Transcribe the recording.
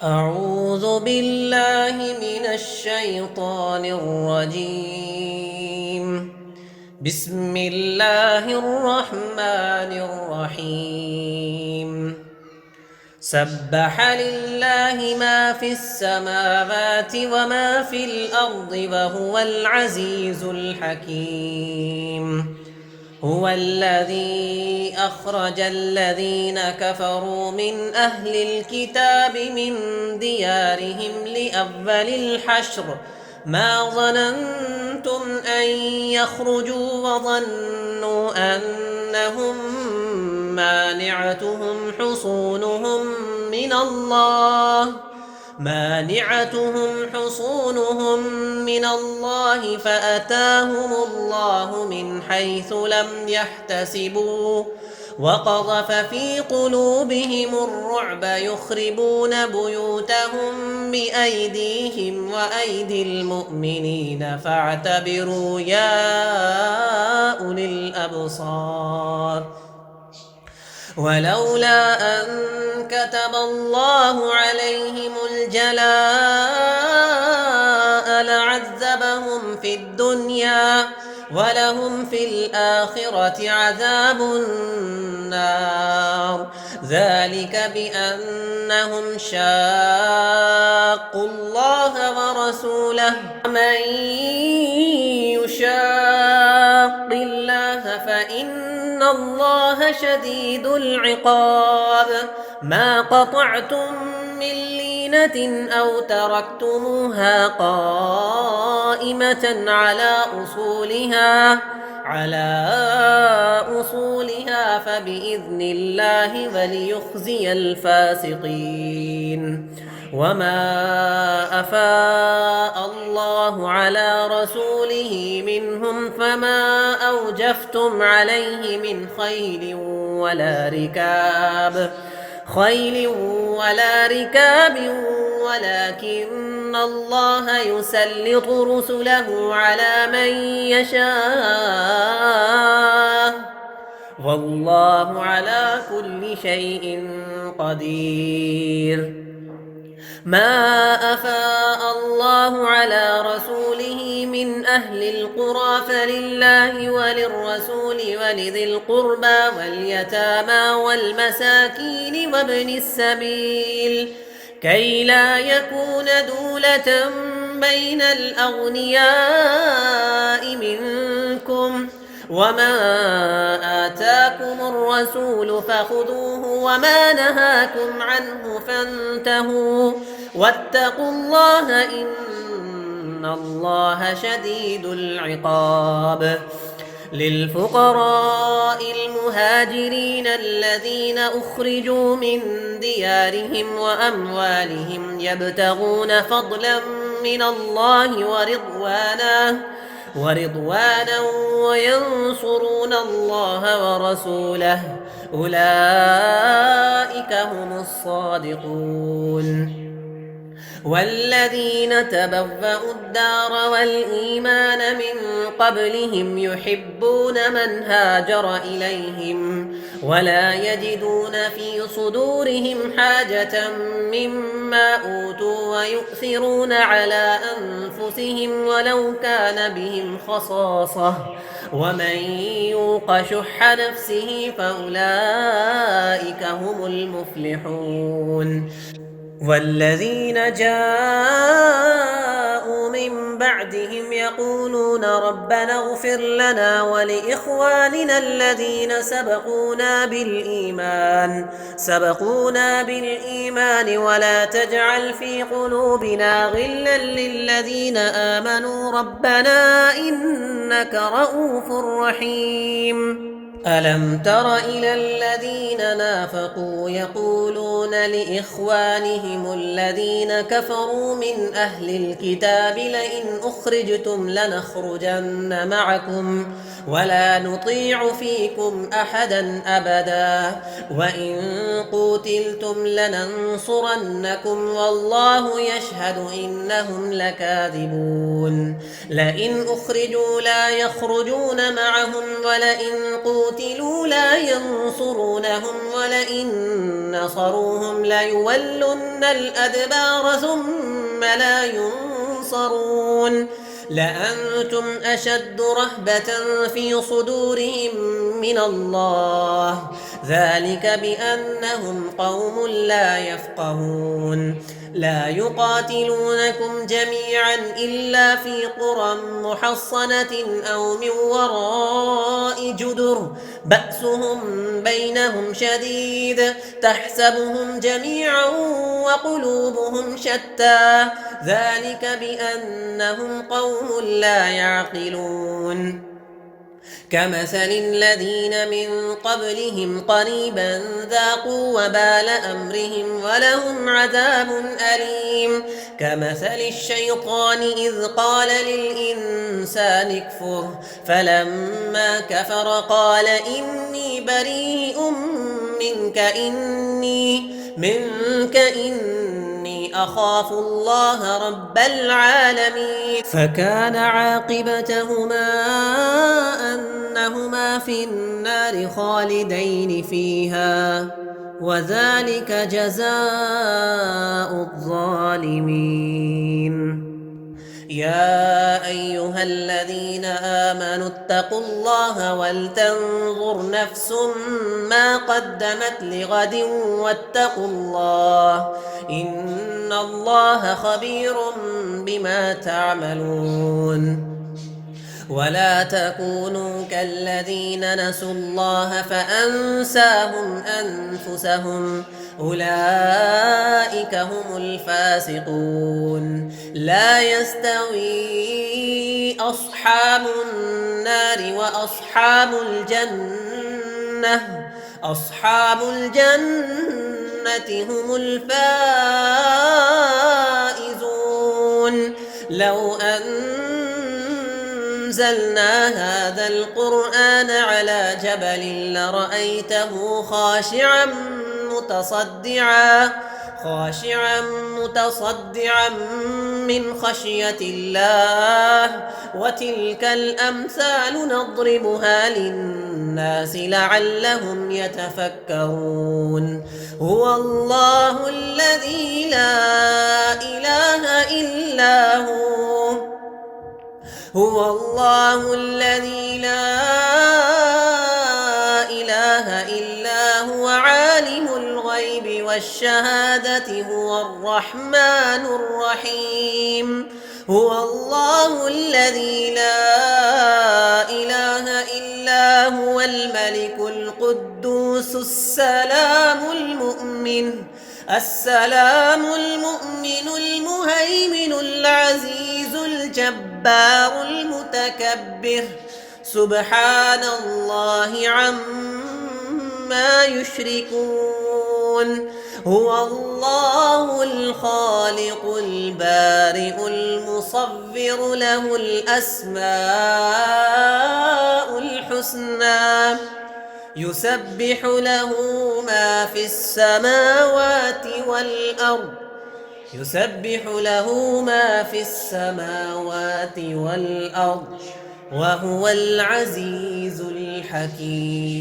أعوذ بالله من الشيطان الرجيم. بسم الله الرحمن الرحيم. سبح لله ما في السماوات وما في الأرض وهو العزيز الحكيم. هو الذي أخرج الذين كفروا من أهل الكتاب من ديارهم لأول الحشر ما ظننتم أن يخرجوا وظنوا أنهم مانعتهم حصونهم من الله فأتاهم الله من حيث لم يحتسبوا وقذف في قلوبهم الرعب يخربون بيوتهم بأيديهم وأيدي المؤمنين فاعتبروا يا أولي الأبصار. ولولا أن كتب الله عليهم الجلاء لعذبهم في الدنيا ولهم في الآخرة عذاب النار. ذلك بأنهم شاقوا الله ورسوله من يشاق الله فإن الله شديد العقاب. ما قطعتم من لينة أو تركتموها قائمة على أصولها فبإذن الله وليخزي الفاسقين. وما أفاء الله على رسوله منهم فما أوجفتم عليه من خيل ولا ركاب ولكن الله يسلط رسله على من يشاء والله على كل شيء قدير. ما أفاء الله على رسوله من أهل القرى فلله وللرسول ولذي القربى واليتامى والمساكين وابن السبيل كي لا يكون دولة بين الأغنياء منكم. وما آتاكم الرسول فخذوه وما نهاكم عنه فانتهوا واتقوا الله إن الله شديد العقاب. للفقراء المهاجرين الذين أخرجوا من ديارهم وأموالهم يبتغون فضلا من الله ورضوانا وينصرون الله ورسوله أولئك هم الصادقون. والذين تبوأوا الدار والإيمان من قبلهم يحبون من هاجر إليهم ولا يجدون في صدورهم حاجة مما أوتوا ويؤثرون على أنفسهم ولو كان بهم خصاصة ومن يوق شح نفسه فأولئك هم المفلحون. والذين جاءوا من بعدهم يقولون ربنا اغفر لنا ولإخواننا الذين سبقونا بالإيمان ولا تجعل في قلوبنا غلا للذين آمنوا ربنا إنك رؤوف رحيم. ألم تر إلى الذين نافقوا يقولون لإخوانهم الذين كفروا من أهل الكتاب لئن أخرجتم لنخرجن معكم ولا نطيع فيكم أحدا أبدا وإن قوتلتم لننصرنكم والله يشهد إنهم لكاذبون. لئن أخرجوا لا يخرجون معهم ولئن قوتلوا لا ينصرونهم ولئن نصروهم ثم ليولن الأدبار ثم لا ينصرون لأنتم أشد رهبة في صدورهم من الله ذلك بأنهم قوم لا يفقهون لا يقاتلونكم جميعا إلا في قرى محصنة أو من وراء جدر بأسهم بينهم شديد تحسبهم جميعا وقلوبهم شتى ذلك بأنهم قوم لا يعقلون كمثل الذين من قبلهم قريبا ذاقوا وبال أمرهم ولهم عذاب أليم كمثل الشيطان إذ قال للإنسان اكفر فلما كفر قال إني بريء منك إني أخاف الله رب العالمين فكان عاقبتهما أنهما في النار خالدين فيها وذلك جزاء الظالمين يا أيها الذين آمنوا اتقوا الله ولتنظر نفس ما قدمت لغد واتقوا الله إن الله خبير بما تعملون ولا تكونوا كالذين نسوا الله فأنساهم أنفسهم أولئك هم الفاسقون لا يستوي أصحاب النار وأصحاب الجنة هم الفائزون لو أنزلنا هذا القرآن على جبل لرأيته خاشعا متصدعا من خشية الله وتلك الأمثال نضربها للناس لعلهم يتفكرون هو الله الذي لا إله إلا هو الله الذي لا إله إلا هو عالم الغيب والشهادة هو الرحمن الرحيم هو الله الذي لا إله إلا هو الملك القدوس السلام المؤمن المهيمن العزيز الجبار المتكبر سبحان الله عما يشركون هو الله الخالق البارئ المصور له الأسماء الحسنى يسبح له ما في السماوات والأرض وهو العزيز الحكيم.